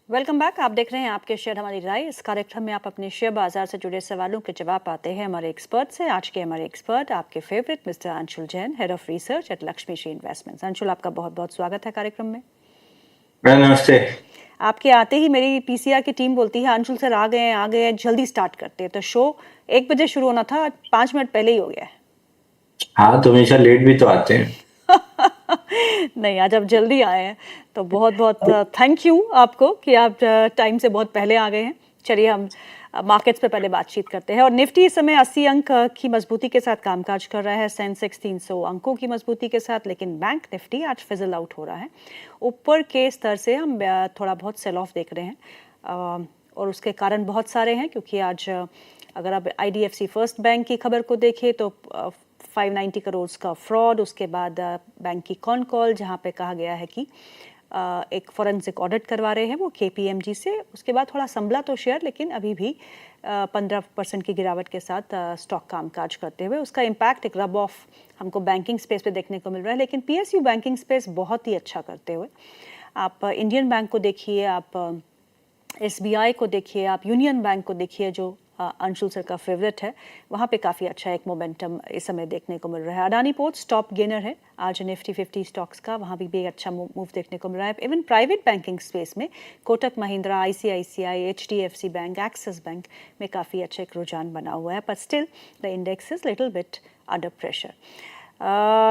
Welcome back. आप देख रहे हैं आपके शेयर हमारी राय। इस कार्यक्रम में आप अपने शेयर बाजार से जुड़े सवालों के जवाब पाते हैं हमारे एक्सपर्ट से। आज के हमारे एक्सपर्ट आपके favourite mister Anshul Jain, head of research eight Lakshmi Shri investments. Anshul, आपका बहुत बहुत स्वागत है कार्यक्रम में। नमस्ते। आपके आते ही मेरी पीसीआर की टीम बोलती है अंशुल सर आ गए हैं, जल्दी स्टार्ट करते हैं। तो शो 1 बजे शुरू होना था, 5 मिनट पहले ही हो गया है। हाँ, तो हमेशा लेट भी तो आते हैं। नहीं, आज आप जल्दी आए हैं तो बहुत बहुत थैंक यू आपको कि आप टाइम से बहुत पहले आ गए हैं। चलिए हम मार्केट्स पे पहले बातचीत करते हैं। और निफ्टी इस समय 80 अंक की मजबूती के साथ कामकाज कर रहा है, सेंसेक्स 300 अंकों की मजबूती के साथ। लेकिन बैंक निफ्टी आज फिजल आउट हो रहा है। ऊपर के स्तर से हम थोड़ा बहुत सेल ऑफ देख रहे हैं और उसके कारण बहुत सारे हैं। क्योंकि आज अगर आप IDFC फर्स्ट बैंक की खबर को देखें तो 590 करोड़ का फ्रॉड, उसके बाद बैंक की कॉन कॉल जहाँ पे कहा गया है कि एक फॉरेंसिक ऑडिट करवा रहे हैं वो KPMG से। उसके बाद थोड़ा संभला तो शेयर, लेकिन अभी भी 15% की गिरावट के साथ स्टॉक कामकाज करते हुए। उसका इम्पैक्ट एक रब ऑफ हमको बैंकिंग स्पेस पे देखने को मिल रहा है। लेकिन PSU बैंकिंग स्पेस बहुत ही अच्छा करते हुए, आप इंडियन बैंक को देखिए, आप SBI को देखिए, आप यूनियन बैंक को देखिए जो अंशुल सर का फेवरेट है, वहाँ पे काफ़ी अच्छा एक मोमेंटम इस समय देखने को मिल रहा है। अडानी पोर्ट्स टॉप गेनर है आज निफ्टी 50 स्टॉक्स का, वहाँ भी एक अच्छा मूव देखने को मिल रहा है। इवन प्राइवेट बैंकिंग स्पेस में Kotak Mahindra, ICICI, HDFC bank, axis bank में काफ़ी अच्छा एक रुझान बना हुआ है। But still the index is little bit under pressure.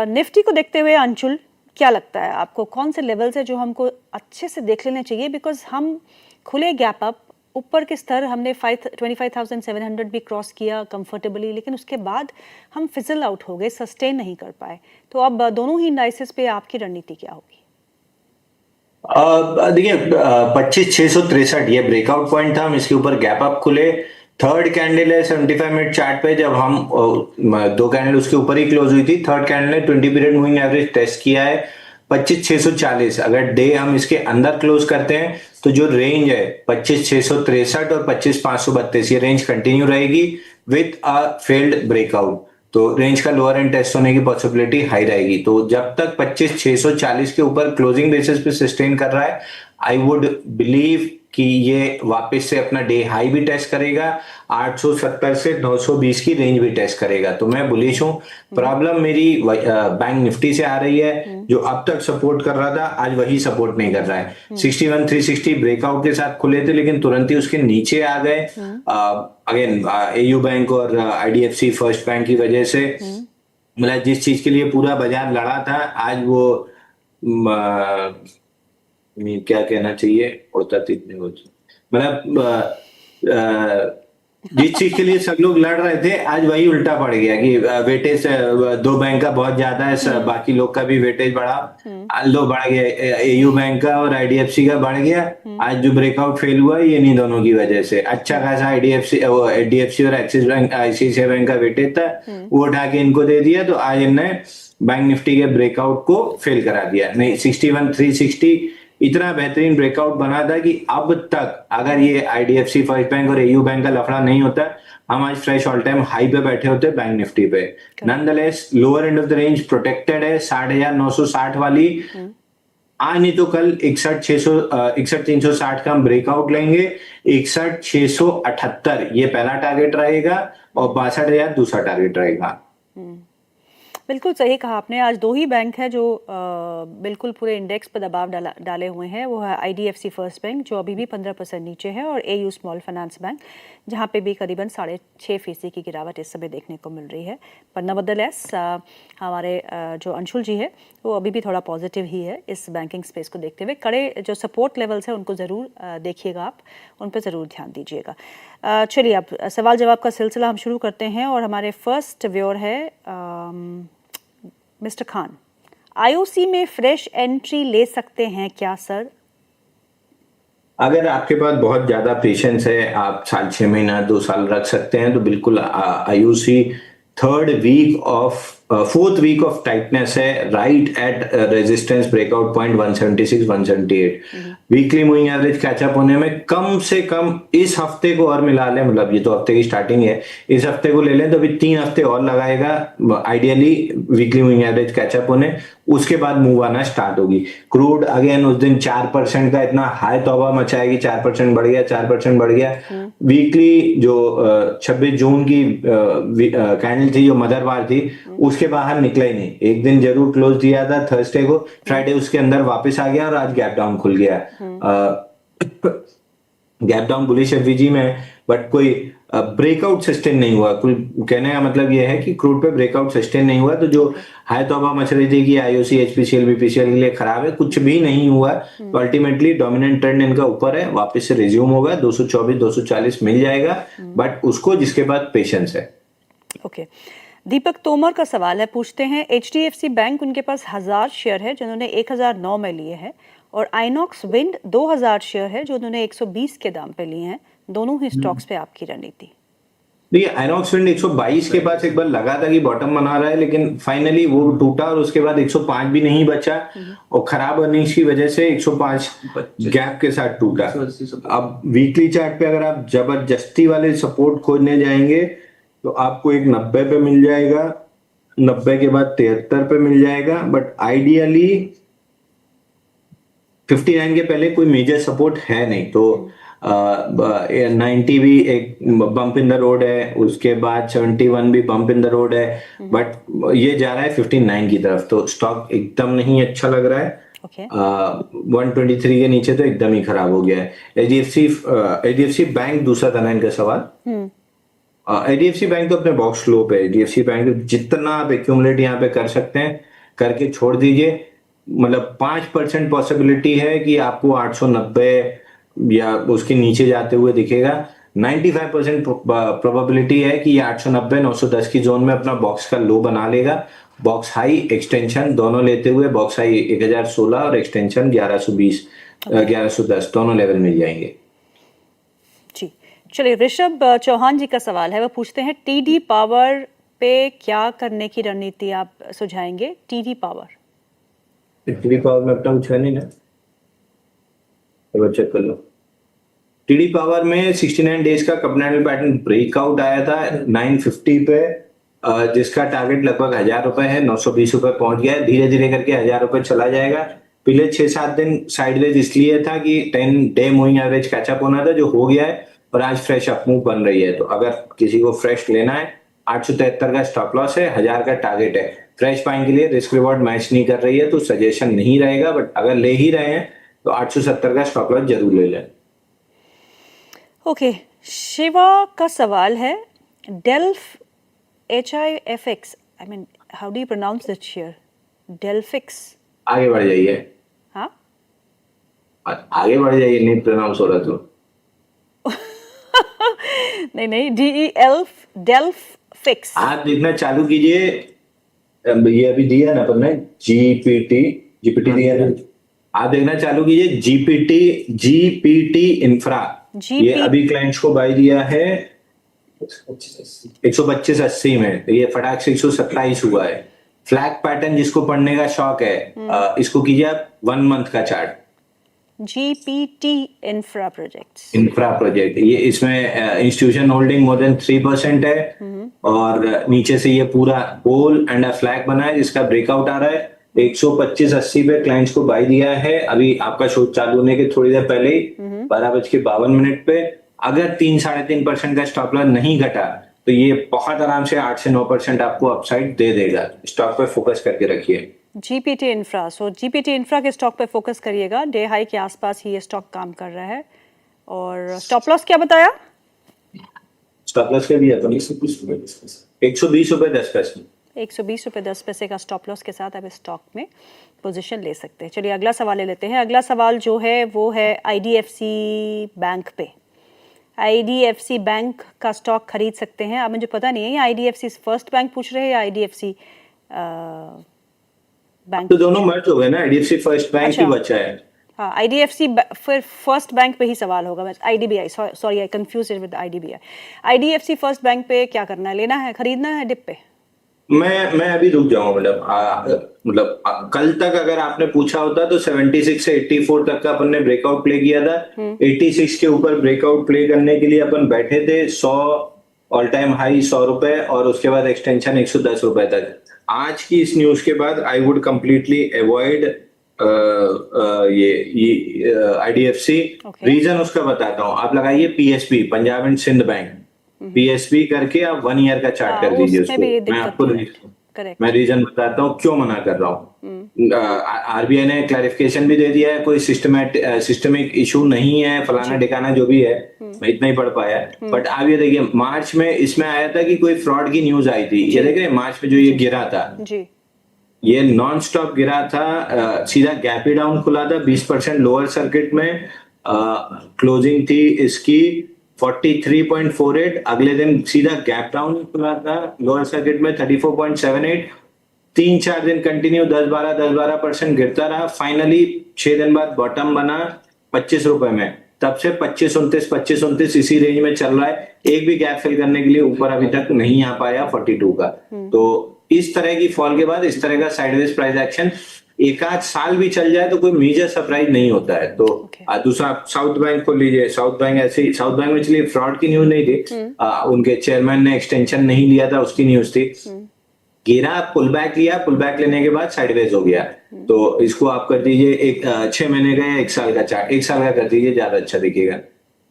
Nifty को देखते हुए अंशुल, क्या लगता है आपको, कौन से लेवल्स है जो हमको अच्छे से देख लेने चाहिए? बिकॉज हम खुले गैप अप ऊपर के स्तर हमने 25,700 भी क्रॉस किया कंफर्टेबली, लेकिन उसके बाद हम फिजल आउट हो गए, सस्टेन नहीं कर पाए। तो अब दोनों ही इंडाइसेस पे आपकी रणनीति क्या होगी? देखिए, 25,663 ये ब्रेकआउट पॉइंट था। हम इसके ऊपर गैप अप खुले। थर्ड कैंडल है 75 मिनट चार्ट पे, जब हम दो कैंडल उसके ऊपर ही क्लोज हुई थी। थर्ड कैंडल ने 20 पीरियड मूविंग एवरेज टेस्ट किया है 25,640। अगर डे हम इसके अंदर क्लोज करते हैं तो जो रेंज है 25,663 और 25,532, ये रेंज कंटिन्यू रहेगी विथ अ फेल्ड ब्रेकआउट। तो रेंज का लोअर एंड टेस्ट होने की पॉसिबिलिटी हाई रहेगी। तो जब तक 25,640 के ऊपर क्लोजिंग बेसिस पे सस्टेन कर रहा है, आई वुड बिलीव कि ये वापस से अपना डे हाई भी टेस्ट करेगा, 870 से 920 की रेंज भी टेस्ट करेगा। तो मैं बुलिश हूँ। प्रॉब्लम मेरी बैंक निफ्टी से आ रही है, जो अब तक सपोर्ट कर रहा था आज वही सपोर्ट नहीं कर रहा है। 61,360 ब्रेकआउट के साथ खुले थे, लेकिन तुरंत ही उसके नीचे आ गए। अगेन AU बैंक और IDFC फर्स्ट बैंक की वजह से, मतलब जिस चीज के लिए पूरा बाजार लड़ा था, आज वो क्या कहना चाहिए, उड़ता तितली हो, मतलब जिस चीज के लिए सब लोग लड़ रहे थे आज वही उल्टा पड़ गया कि वेटेज दो बैंक का बहुत ज्यादा है, बाकी लोग का भी वेटेज बढ़ा, लो बढ़ गया, AU बैंक का और IDFC का बढ़ गया। आज जो ब्रेकआउट फेल हुआ ये इन्हीं दोनों की वजह से। अच्छा खासा HDFC और एक्सिस बैंक, ICICI बैंक का वेटेज था, वो उठा के इनको दे दिया। तो आज इनने बैंक निफ्टी के ब्रेकआउट को फेल करा दिया। नहीं, 61,360 इतना बेहतरीन ब्रेकआउट बना था कि अब तक अगर ये IDFC फर्स्ट बैंक और AU बैंक का लफड़ा नहीं होता, हम आज फ्रेश ऑल टाइम हाई पे बैठे होते बैंक निफ्टी पे। Nonetheless lower end of the range protected है, 60,960 वाली। आज नहीं तो कल 61,360 का हम ब्रेकआउट लेंगे। 61,678 ये पहला टारगेट रहेगा और 62,000 दूसरा टारगेट रहेगा। बिल्कुल सही कहा आपने। आज दो ही बैंक है जो बिल्कुल पूरे इंडेक्स पर दबाव डाले हुए हैं। वो है IDFC फर्स्ट बैंक जो अभी भी 15% नीचे है, और AU स्मॉल फाइनेंस बैंक जहाँ पे भी करीबन 6.5% की गिरावट इस समय देखने को मिल रही है। पर नवदलेस हमारे जो अंशुल जी है वो अभी भी थोड़ा पॉजिटिव ही है इस बैंकिंग स्पेस को देखते हुए। कड़े जो सपोर्ट लेवल्स हैं उनको ज़रूर देखिएगा, आप उन पर ज़रूर ध्यान दीजिएगा। चलिए अब सवाल जवाब का सिलसिला हम शुरू करते हैं, और हमारे फर्स्ट व्यूअर है मिस्टर खान। IOC में फ्रेश एंट्री ले सकते हैं क्या सर? अगर आपके पास बहुत ज्यादा पेशेंस है, आप 6 महीना 2 साल रख सकते हैं, तो बिल्कुल IOC third week of fourth week of tightness है, right at resistance breakout point 176 178। Weekly moving average catch up होने में कम से कम इस हफ्ते को और मिला लें, मतलब ये तो हफ्ते की स्टार्टिंग है, इस हफ्ते को ले लें तो अभी 3 हफ्ते और लगाएगा ideally weekly moving average catch up होने, उसके बाद मूव आना स्टार्ट होगी। क्रूड अगेन उस दिन 4% का इतना हाई तौबा मचाएगी, 4% बढ़ गया, 4% बढ़ गया। वीकली जो 26 जून की कैंडल थी, जो मदरबार थी, उसके बाहर निकला ही नहीं। एक दिन जरूर क्लोज दिया था थर्सडे को, फ्राइडे उसके अंदर वापस आ गया और आज गैप डाउन खुल गया। गैप डाउन बुलिश एफवीजी में, बट कोई ब्रेकआउट सस्टेन नहीं हुआ। कुल कहने का मतलब यह है कि क्रूड पे ब्रेकआउट सस्टेन नहीं हुआ, तो जो हाई तौबा मच रही थी कि आईओसी एचपीसीएल बीपीसीएल के लिए खराब है, कुछ भी नहीं हुआ। तो अल्टीमेटली डोमिनेंट ट्रेंड इनका ऊपर है, वापस से रिज्यूम होगा, 224 240 मिल जाएगा, बट उसको जिसके बाद पेशेंस है। ओके दीपक तोमर का सवाल है, पूछते हैं एचडीएफसी बैंक उनके पास 1000 शेयर है जो उन्होंने 1009 में लिए हैं, और आइनॉक्स विंड 2000 शेयर है जो उन्होंने 120 के दाम पे लिए हैं, दोनों ही स्टॉक्स पे आपकी रणनीति? देखिए, आइनॉक्स विंड 122 के पास एक बार लगा था कि बॉटम बना रहा है, लेकिन फाइनली वो टूटा और उसके बाद 105 भी नहीं बचा, और खराब अर्निंग्स की वजह से 105 गैप के साथ टूटा। अब वीकली चार्ट पे अगर आप जबरदस्ती वाले सपोर्ट खोजने जाएंगे तो आपको एक 90 पे मिल जाएगा, 90 के बाद 73 पे मिल जाएगा, बट आइडियली 59 के पहले कोई मेजर सपोर्ट है नहीं। तो 90 भी एक बम्प इन द रोड है, उसके बाद 71 भी बम्प इन द रोड है, बट ये जा रहा है 59 की तरफ, तो स्टॉक एकदम नहीं अच्छा लग रहा है। 123 के नीचे तो एकदम ही खराब हो गया है। एचडीएफसी बैंक दूसरा था ना इनका सवाल। एचडीएफसी बैंक तो अपने बॉक्स लो पे, एचडीएफसी बैंक जितना आप एक्यूमुलेट यहाँ पे कर सकते हैं करके छोड़ दीजिए। मतलब 5% पॉसिबिलिटी है कि आपको 890 या उसके नीचे जाते हुए दिखेगा। 95% प्रोबेबिलिटी है कि ये 890 910 की जोन में अपना बॉक्स का लो बना लेगा। बॉक्स हाई एक्सटेंशन दोनों लेते हुए, बॉक्स हाई 1016 और एक्सटेंशन 1120 1110 दोनों लेवल मिल जाएंगे। जी चलिए, ऋषभ चौहान जी का सवाल है, वो पूछते हैं टीडी पावर पे क्या करने की रणनीति आप सुझाएंगे? टीडी पावर में अपना कुछ है नहीं ना, चेक कर लो। टीडी पावर में 69 डेज का कपनल पैटर्न ब्रेकआउट आया था 950 पे, जिसका टारगेट लगभग 1000 रुपए है, 920 रुपए पहुंच गया है। धीरे धीरे करके 1000 रुपए चला जाएगा। पिछले 6-7 दिन साइडवेज इसलिए था कि 10 डे मूविंग एवरेज कैचअप होना था, जो हो गया है, और आज फ्रेश अप मूव बन रही है। तो अगर किसी को फ्रेश लेना है, 873 का स्टॉप लॉस है, 1000 का टारगेट है। फ्रेश बाइंग के लिए रिस्क रिवॉर्ड मैच नहीं कर रही है, तो सजेशन नहीं रहेगा, बट अगर ले ही रहे हैं तो 870 का स्टॉप लॉस जरूर ले लें। ओके शिवा का सवाल है, डेल्फ HIFX, I mean how do you pronounce this share? Delphix. आगे बढ़ जाइए। हाँ आगे बढ़ जाइए, नहीं प्रोनाउंस हो रहा तो। नहीं डेल्फिक्स। आप देखना चालू कीजिए, ये अभी दिया ना अपन ने जीपीटी दिया ना, आप देखना चालू कीजिए जीपीटी इंफ्रा। ये अभी क्लाइंट्स को बाय दिया है 125.80 में, ये फटाक से 127 हुआ है। फ्लैग पैटर्न जिसको पढ़ने का शौक है, इसको कीजिए आप 1 मंथ का चार्ट। जीपीटी इंफ्रा प्रोजेक्ट, ये इसमें इंस्टीट्यूशन होल्डिंग मोर देन 3% है, और नीचे से ये पूरा होल एंड अ फ्लैग बना है, जिसका ब्रेकआउट आ रहा है 125.80 पे क्लाइंट्स को बाय दिया है। अभी आपका शो चालू होने के थोड़ी देर पहले ही 12:52 पे, अगर 3-3.5% का स्टॉप लॉस नहीं घटा तो ये बहुत आराम से 8 से 9% आपको अपसाइड दे देगा। स्टॉक पे फोकस करके रखिए। जीपीटी इंफ्रा, सो जीपीटी इंफ्रा के स्टॉक पे फोकस करिएगा। डे हाई के आसपास ही ये स्टॉक काम कर रहा है। और स्टॉप लॉस क्या बताया? स्टॉप लॉस क्या दिया? 120 रुपए 10 पैसे। 120 रुपए 10 पैसे का स्टॉप लॉस के साथ आप इस स्टॉक में पोजीशन ले सकते हैं। चलिए अगला सवाल ले लेते हैं। अगला सवाल जो है वो है आईडीएफसी बैंक पे। आईडीएफसी बैंक का स्टॉक खरीद सकते हैं? अब मुझे पता नहीं है ये आईडीएफसी फर्स्ट बैंक पूछ रहे हैं या आईडीएफसी बैंक? तो दोनों मर्ज हो गए ना, आईडीएफसी फर्स्ट बैंक ही बचा है। हाँ आईडीएफसी फिर फर्स्ट बैंक पे ही सवाल होगा। IDBI, sorry I confuse it with IDBI. IDFC first bank पे क्या करना है? लेना है, खरीदना है डिप पे? मैं अभी रुक जाऊंगा, कल तक अगर आपने पूछा होता तो 76 से 84 तक का अपन ने ब्रेकआउट प्ले किया था। 86 के ऊपर ब्रेकआउट प्ले करने के लिए अपन बैठे थे 100 ऑल टाइम हाई 100 रुपए, और उसके बाद एक्सटेंशन 110 रुपए तक। आज की इस न्यूज के बाद आई वुड कंप्लीटली अवॉइड ये IDFC। Okay. रीजन उसका बताता हूँ, आप लगाइए PSB, Punjab and Sind bank, PSB करके आप 1 ईयर का चार्ट कर दीजिए उसमें भी ये उसको। मैं दिक्कत आपको है। करेक्ट। मैं रीजन बताता हूँ क्यों मना कर रहा हूँ। RBI ने क्लैरिफिकेशन भी दे दिया है, कोई सिस्टमिक इशू नहीं है, फलाना ठिकाना जो भी है, मैं इतना ही पढ़ पाया। बट आप ये देखिए, मार्च में इसमें आया था कि कोई फ्रॉड की न्यूज आई थी, ये देख रहे हैं मार्च में जो ये गिरा था, जी ये नॉन स्टॉप गिरा था, सीधा गैप ही डाउन खुला था 20% लोअर सर्किट में। क्लोजिंग थी इसकी 43.48, अगले दिन सीधा गैप डाउन खुला था लोअर सर्किट में 34.78। 3-4 दिन कंटिन्यू 10-12% गिरता रहा, फाइनली 6 दिन बाद बॉटम बना 25 रुपए में। तब से 25-29 इसी रेंज में चल रहा है, एक भी गैप फिल करने के लिए ऊपर अभी तक नहीं आ पाया 42 का। तो इस तरह की फॉल के बाद इस तरह का साइडवेज प्राइस एक्शन एक आध साल भी चल जाए तो कोई मेजर सरप्राइज नहीं होता है। तो दूसरा आप साउथ बैंक को लीजिए, साउथ बैंक ऐसे ही, साउथ बैंक में चलिए फ्रॉड की न्यूज नहीं थी, उनके चेयरमैन ने एक्सटेंशन नहीं लिया था उसकी न्यूज थी, गिरा, पुल बैक लिया, पुल बैक लेने के बाद साइडवेज हो गया। तो इसको आप कर दीजिए एक 6 महीने का या 1 साल का चार्ट, 1 साल का कर दीजिए, ज्यादा अच्छा दिखेगा।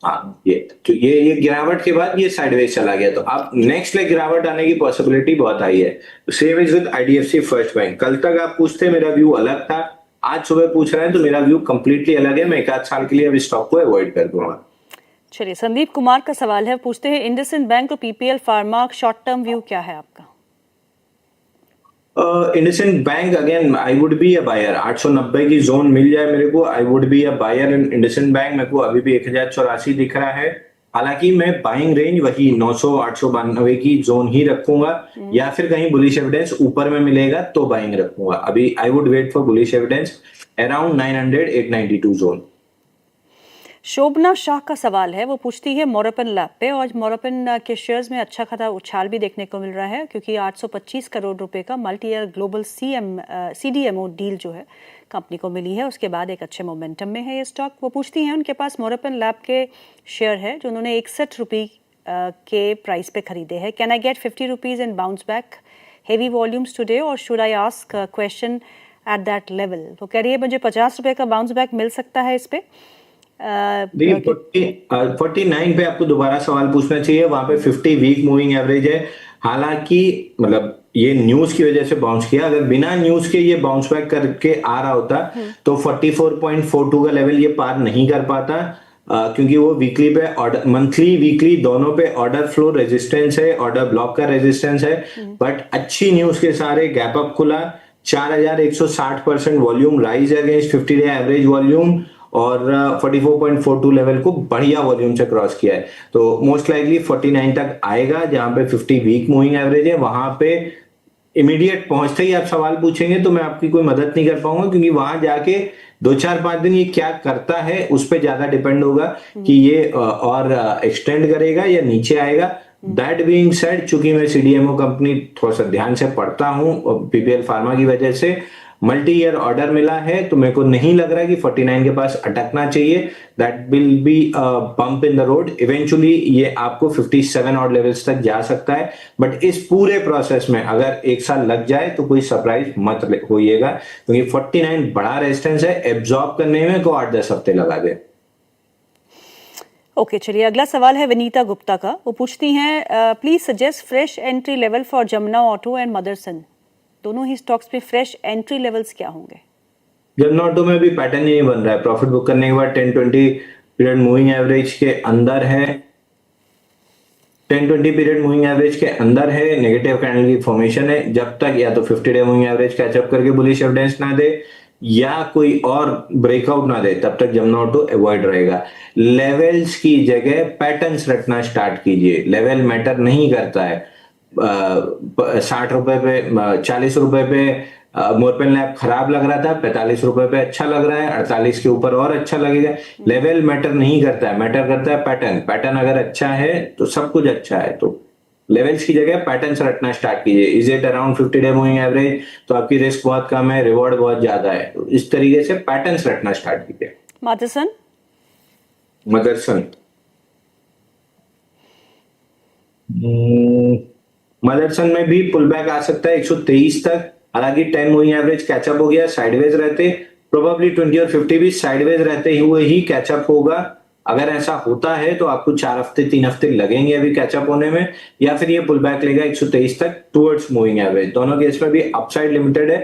हाँ, ये गिरावट के बाद ये साइडवेज चला गया, तो अब नेक्स्ट ले गिरावट आने की पॉसिबिलिटी बहुत हाई है। Same is with IDFC first bank. कल तक आप पूछते मेरा व्यू अलग था, आज सुबह पूछ रहे हैं तो मेरा व्यू कंप्लीटली अलग है। मैं 1 आध साल के लिए अब स्टॉक को अवॉइड कर दूंगा। चलिए, संदीप कुमार का सवाल है, पूछते हैं इंडसइंड बैंक और PPL pharma short term view क्या है आपका? IndusInd bank again I would be a buyer, 890 की जोन मिल जाए मेरे को, I would be a buyer in IndusInd bank. मेरे को अभी भी 1084 दिख रहा है, हालांकि मैं बाइंग रेंज वही 900-892 की जोन ही रखूंगा, या फिर कहीं बुलिश एविडेंस ऊपर में मिलेगा तो बाइंग रखूंगा। अभी I would wait for bullish evidence around 900-892 zone. Shobhana Shah का सवाल है, वो पूछती है मोरपन लैब पे, और मोरपन के शेयर्स में अच्छा खासा उछाल भी देखने को मिल रहा है, क्योंकि 825 करोड़ रुपए का multi year global CDMO deal जो है कंपनी को मिली है, उसके बाद एक अच्छे मोमेंटम में है ये स्टॉक। वो पूछती हैं, उनके पास मोरपन लैब के शेयर है जो उन्होंने 61 रुपये के प्राइस पे खरीदे हैं। Can I get 50 rupees and bounce back heavy volumes today, और should I ask question at that level? वो कह रही है मुझे 50 रुपये का बाउंस बैक मिल सकता है इस पे। देखिए 49 पे आपको दोबारा सवाल पूछना चाहिए, वहां पे 50 वीक मूविंग एवरेज है। हालांकि ये न्यूज की वजह से बाउंस किया, अगर बिना न्यूज के ये बाउंस बैक करके आ रहा होता तो 44.42 का लेवल ये पार नहीं कर पाता, क्योंकि वो वीकली पे ऑर्डर, मंथली वीकली दोनों पे ऑर्डर फ्लो रेजिस्टेंस है, ऑर्डर ब्लॉक का रेजिस्टेंस है। बट अच्छी न्यूज के सारे गैप अप खुला, 4160% volume rise against 50 day average volume, और 44.42 लेवल को बढ़िया वॉल्यूम से क्रॉस किया है। तो मोस्ट लाइकली 49 तक आएगा, जहां पे 50 वीक मूविंग एवरेज है। वहां पे इमीडिएट पहुंचते ही आप सवाल पूछेंगे तो मैं आपकी कोई मदद नहीं कर पाऊंगा, क्योंकि वहां जाके 2-4-5 दिन ये क्या करता है उस पर ज्यादा डिपेंड होगा कि ये और एक्सटेंड करेगा या नीचे आएगा। दैट बीइंग सेड, चूंकि मैं CDMO कंपनी थोड़ा सा ध्यान से पढ़ता हूं PPL फार्मा की वजह से, मल्टी ईयर ऑर्डर मिला है, तो मेरे को नहीं लग रहा कि 49 के पास अटकना चाहिए। That will be bump in the road, eventually ये आपको 57 ऑड लेवल्स तक जा सकता है। बट इस पूरे प्रोसेस में अगर 1 साल लग जाए तो कोई सरप्राइज मत होइएगा, क्योंकि 49 बड़ा रेजिस्टेंस है, एब्जॉर्ब करने में को 8-10 हफ्ते लगा दे। ओके, चलिए अगला सवाल है विनीता गुप्ता का। वो पूछती हैं, please suggest fresh entry level for Jamuna auto and Motherson, दोनों ही स्टॉक्स पे फ्रेश एंट्री लेवल्स क्या होंगे? जमुना ऑटो में भी पैटर्न ही बन रहा है, प्रॉफिट बुक करने के बाद 10-20 पीरियड मूविंग एवरेज के अंदर है, 10-20 पीरियड मूविंग एवरेज के अंदर है, नेगेटिव कैंडल की फॉर्मेशन है। जब तक या तो 50 डे मूविंग एवरेज कैचअप करके बुलिश एविडेंस ना दे या कोई और ब्रेकआउट ना दे, तब तक जमुना ऑटो अवॉइड रहेगा। लेवल्स की जगह पैटर्न्स रखना स्टार्ट कीजिए, लेवल मैटर नहीं करता है। 60 रुपए पे, 40 रुपए पे मोरपेन लैब खराब लग रहा था, 45 रुपए पे अच्छा लग रहा है, 48 के ऊपर और अच्छा लगेगा। लेवल मैटर नहीं करता है, मैटर करता है पैटर्न। पैटर्न अगर अच्छा है तो सब कुछ अच्छा है। तो लेवल्स की जगह पैटर्न्स रटना स्टार्ट कीजिए। Is it around 50 day moving average, तो आपकी रिस्क बहुत कम है, रिवॉर्ड बहुत ज्यादा है। तो इस तरीके से पैटर्न्स रटना स्टार्ट कीजिए। माथिसन, मदरसन, मदरसन में भी पुल बैक आ सकता है 123 तक। हालांकि 10 मूविंग एवरेज कैचअप हो गया, साइडवेज रहते, प्रोबेबली 20 और 50 भी साइडवेज रहते हुए ही कैचअप होगा। अगर ऐसा होता है तो आपको 4 हफ्ते 3 हफ्ते लगेंगे अभी कैचअप होने में, या फिर ये पुल बैक लेगा 123 तक टुवर्ड्स मूविंग एवरेज। दोनों केस में भी अपसाइड लिमिटेड है,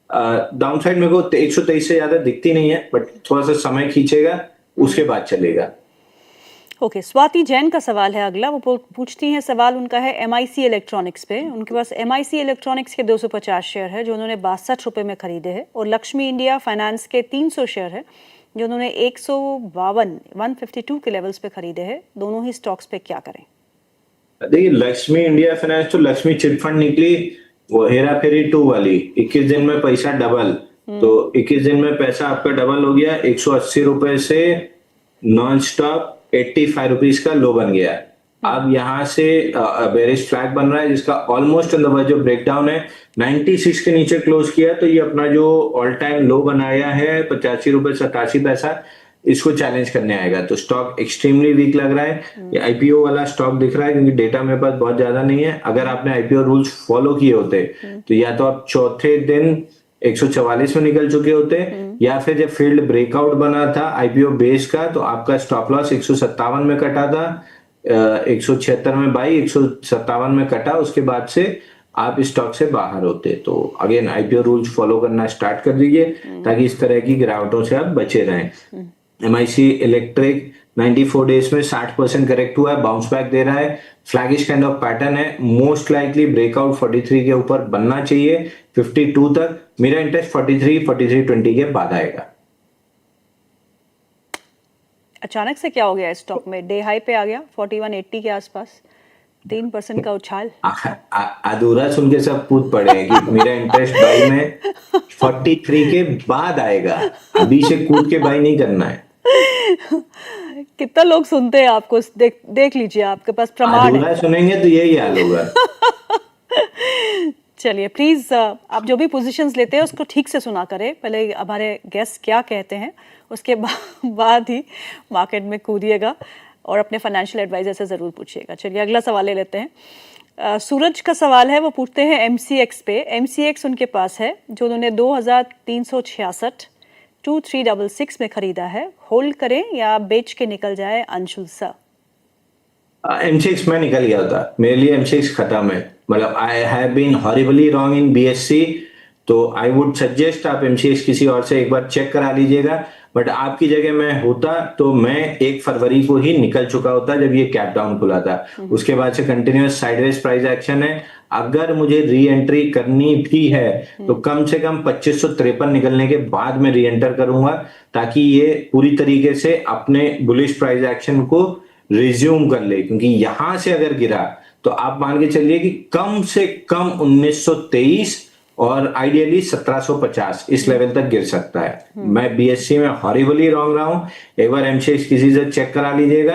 डाउनसाइड मेरे को 123 से ज्यादा दिखती नहीं है, बट थोड़ा सा समय खींचेगा, उसके बाद चलेगा। ओके, स्वाति जैन का सवाल है अगला। वो पूछती हैं, सवाल उनका है एमआईसी इलेक्ट्रॉनिक्स पे। उनके पास एमआईसी इलेक्ट्रॉनिक्स के 250 शेयर है जो उन्होंने 62 रुपये में खरीदे हैं, और लक्ष्मी इंडिया फाइनेंस के 300 शेयर है जो उन्होंने 152 के लेवल्स पे खरीदे हैं। दोनों ही स्टॉक्स पे क्या करें? देखिए, लक्ष्मी इंडिया फाइनेंस तो लक्ष्मी चिट फंड निकली, वो हेरा फेरी 2 वाली, 21 दिन में पैसा डबल। तो 21 दिन में पैसा आपका डबल हो गया, 180 रुपए से नॉन स्टॉप 85 रुपीज का लो बन गया। अब यहाँ से बेरिश फ्लैग बन रहा है जिसका ऑलमोस्ट ऑन द वर्ज जो ब्रेकडाउन है 96 के नीचे क्लोज किया, तो ये अपना जो ऑल टाइम लो बनाया है 85 रुपए 87 पैसा, इसको चैलेंज करने आएगा। तो स्टॉक एक्सट्रीमली वीक लग रहा है। ये आईपीओ वाला स्टॉक दिख रहा है क्योंकि डेटा मेरे पास बहुत ज्यादा नहीं है। अगर आपने आईपीओ रूल्स फॉलो किए होते तो या तो आप चौथे दिन 144 में निकल चुके होते, या फिर जब फील्ड ब्रेकआउट बना था आईपीओ बेस का तो आपका स्टॉप लॉस 157 में कटा था, 176 में बाई, 157 में कटा, उसके बाद से आप स्टॉक से बाहर होते। तो अगेन आईपीओ रूल्स फॉलो करना स्टार्ट कर दीजिए ताकि इस तरह की गिरावटों से आप बचे रहें। एमआईसी इलेक्ट्रिक 94 डेज में 60% करेक्ट हुआ है, बाउंस बैक दे रहा है, फ्लैगिश काइंड ऑफ पैटर्न है, मोस्ट लाइकली ब्रेकआउट 43 के ऊपर बनना चाहिए 52 तक। मेरा इंटरेस्ट 43-20 के बाद आएगा। अचानक से क्या हो गया स्टॉक में? डे हाई पे आ गया 4180 के आसपास, 3% का उछाल। अधूरा सुन के सब पूछ पड़े हैं कि मेरा इंटरेस्ट बाई में 43 के बाद आएगा, अभी से कूद के बाई नहीं करना है। कितना लोग सुनते हैं आपको, देख लीजिए, आपके पास प्रमाण है। सुनेंगे तो यही हाल होगा। चलिए प्लीज, आप जो भी पोजीशंस लेते हैं उसको ठीक से सुना करें। पहले हमारे गेस्ट क्या कहते हैं उसके बाद ही मार्केट में कूदिएगा, और अपने फाइनेंशियल एडवाइजर से ज़रूर पूछिएगा। चलिए अगला सवाल ले लेते हैं। सूरज का सवाल है, वो पूछते हैं एमसीएक्स पे। एमसीएक्स उनके पास है जो उन्होंने 2366 2366 में खरीदा है। होल्ड करें या बेच के निकल जाए? अंशुल सर, एमसीएक्स में निकल गया था, मेरे लिए एमसीएक्स खत्म है। मतलब I have been horribly wrong in BSC, तो आई वुड सजेस्ट आप एमसीएक्स किसी और से एक बार चेक करा लीजिएगा। बट आपकी जगह मैं होता तो मैं 1 फरवरी को ही निकल चुका होता जब ये कैप डाउन खुला था। उसके बाद से कंटिन्यूअस साइडवेज प्राइस एक्शन है। अगर मुझे री एंट्री करनी भी है तो कम से कम 2553 निकलने के बाद मैं री एंटर करूंगा, ताकि ये पूरी तरीके से अपने बुलिश प्राइस एक्शन को रिज्यूम कर ले। क्योंकि यहां से अगर गिरा तो आप मान के चलिए कि कम से कम 1923 और आइडियली 1750 इस लेवल तक गिर सकता है। मैं बीएससी में हॉरिबली रॉन्ग रहा हूं, एक बार एमसीएक्स किसी से चेक करा लीजिएगा।